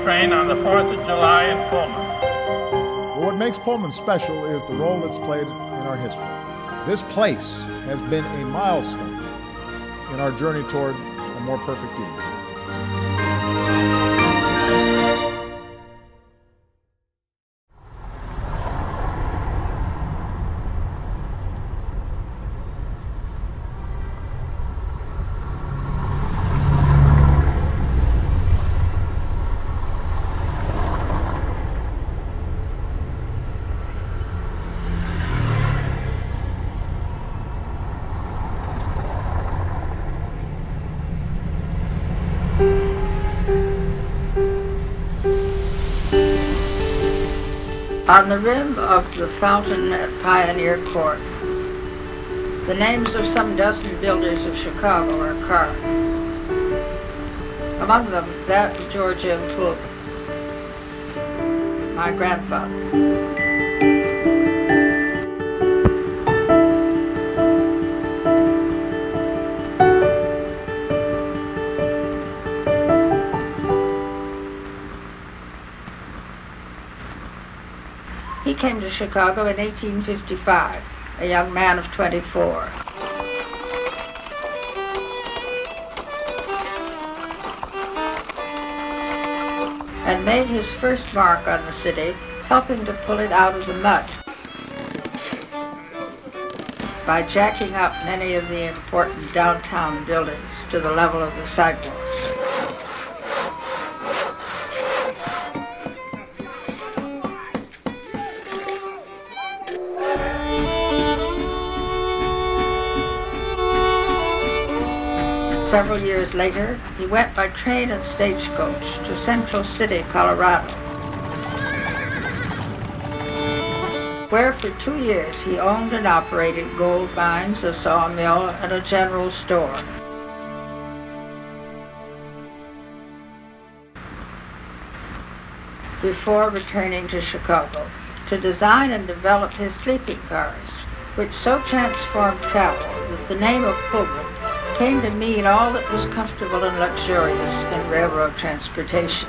train on the 4th of July in Pullman. But what makes Pullman special is the role it's played in our history. This place has been a milestone in our journey toward a more perfect union. On the rim of the fountain at Pioneer Court, the names of some dozen builders of Chicago are carved. Among them, that of George M. Pullman, my grandfather. He came to Chicago in 1855, a young man of 24. And made his first mark on the city, helping to pull it out of the mud by jacking up many of the important downtown buildings to the level of the sidewalks. Several years later, he went by train and stagecoach to Central City, Colorado, where for 2 years he owned and operated gold mines, a sawmill, and a general store. Before returning to Chicago to design and develop his sleeping cars, which so transformed travel that the name of Pullman came to mean all that was comfortable and luxurious in railroad transportation.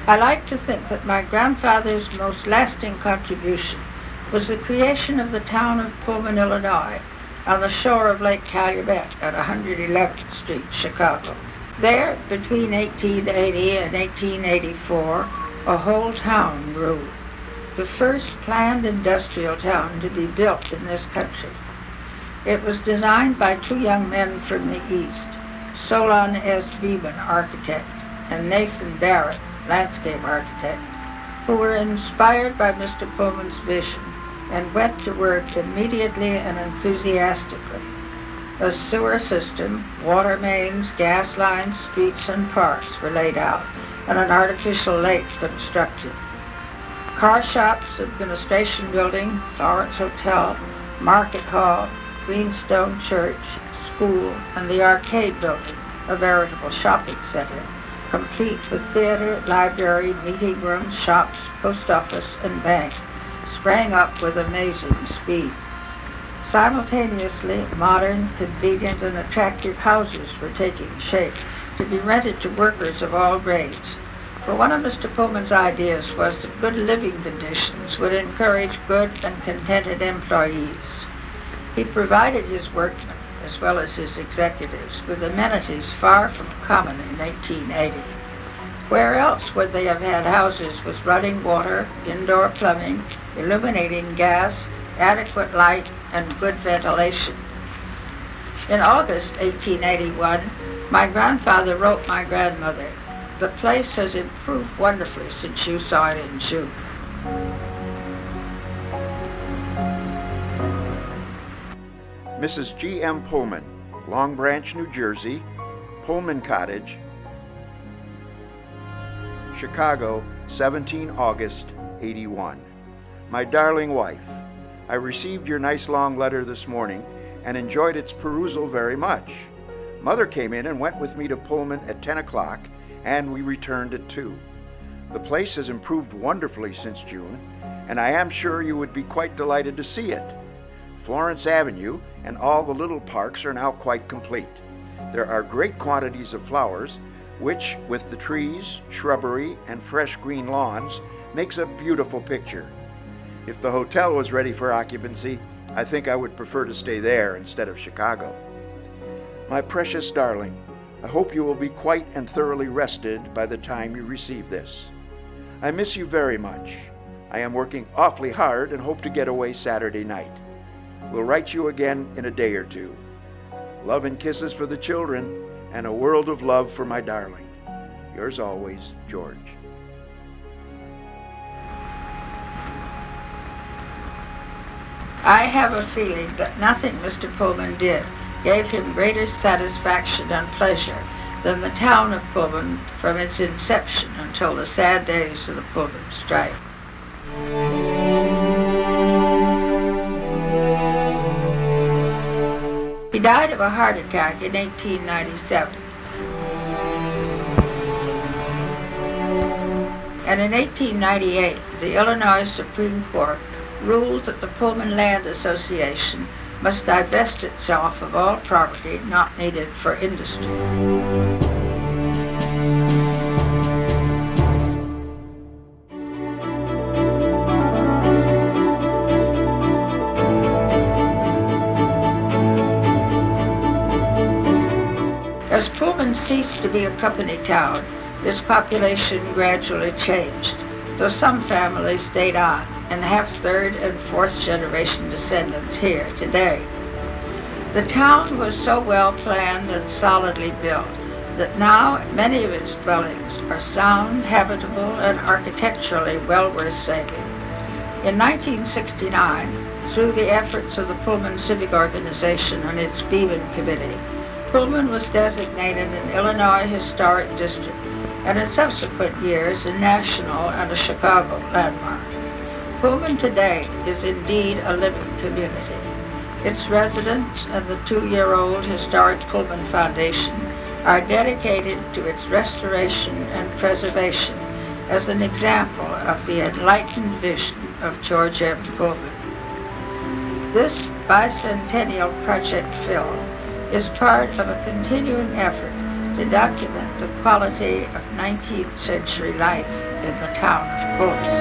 I like to think that my grandfather's most lasting contribution was the creation of the town of Pullman, Illinois, on the shore of Lake Calumet at 111th Street, Chicago. There, between 1880 and 1884, a whole town grew, the first planned industrial town to be built in this country. It was designed by 2 young men from the East, Solon S. Beeman, architect, and Nathan Barrett, landscape architect, who were inspired by Mr. Pullman's vision and went to work immediately and enthusiastically. A sewer system, water mains, gas lines, streets, and parks were laid out, and an artificial lake constructed. Car shops, administration building, Florence Hotel, Market Hall, Greenstone Church, school, and the arcade building, a veritable shopping center, complete with theater, library, meeting rooms, shops, post office, and bank, sprang up with amazing speed. Simultaneously, modern, convenient, and attractive houses were taking shape to be rented to workers of all grades. For one of Mr. Pullman's ideas was that good living conditions would encourage good and contented employees. He provided his workmen, as well as his executives, with amenities far from common in 1880. Where else would they have had houses with running water, indoor plumbing, illuminating gas, adequate light, and good ventilation? In August 1881, my grandfather wrote my grandmother, "The place has improved wonderfully since you saw it in June." Mrs. G. M. Pullman, Long Branch, New Jersey, Pullman Cottage, Chicago, 17 August, 81. My darling wife, I received your nice long letter this morning and enjoyed its perusal very much. Mother came in and went with me to Pullman at 10 o'clock, and we returned at 2. The place has improved wonderfully since June, and I am sure you would be quite delighted to see it. Florence Avenue and all the little parks are now quite complete. There are great quantities of flowers, which, with the trees, shrubbery, and fresh green lawns, makes a beautiful picture. If the hotel was ready for occupancy, I think I would prefer to stay there instead of Chicago. My precious darling, I hope you will be quite and thoroughly rested by the time you receive this. I miss you very much. I am working awfully hard and hope to get away Saturday night. We'll write you again in a day or two. Love and kisses for the children, and a world of love for my darling. Yours always, George. I have a feeling that nothing Mr. Pullman did gave him greater satisfaction and pleasure than the town of Pullman from its inception until the sad days of the Pullman strike. He died of a heart attack in 1897. And in 1898, the Illinois Supreme Court ruled that the Pullman Land Association must divest itself of all property not needed for industry. As Pullman ceased to be a company town, its population gradually changed, though some families stayed on and have third and fourth generation descendants here today. The town was so well planned and solidly built that now many of its dwellings are sound, habitable, and architecturally well worth saving. In 1969, through the efforts of the Pullman Civic Organization and its Beeman Committee, Pullman was designated an Illinois Historic District, and in subsequent years a national and a Chicago landmark. Pullman today is indeed a living community. Its residents and the 2-year-old historic Pullman Foundation are dedicated to its restoration and preservation as an example of the enlightened vision of George M. Pullman. This bicentennial project film is part of a continuing effort to document the quality of 19th century life in the town of Pullman.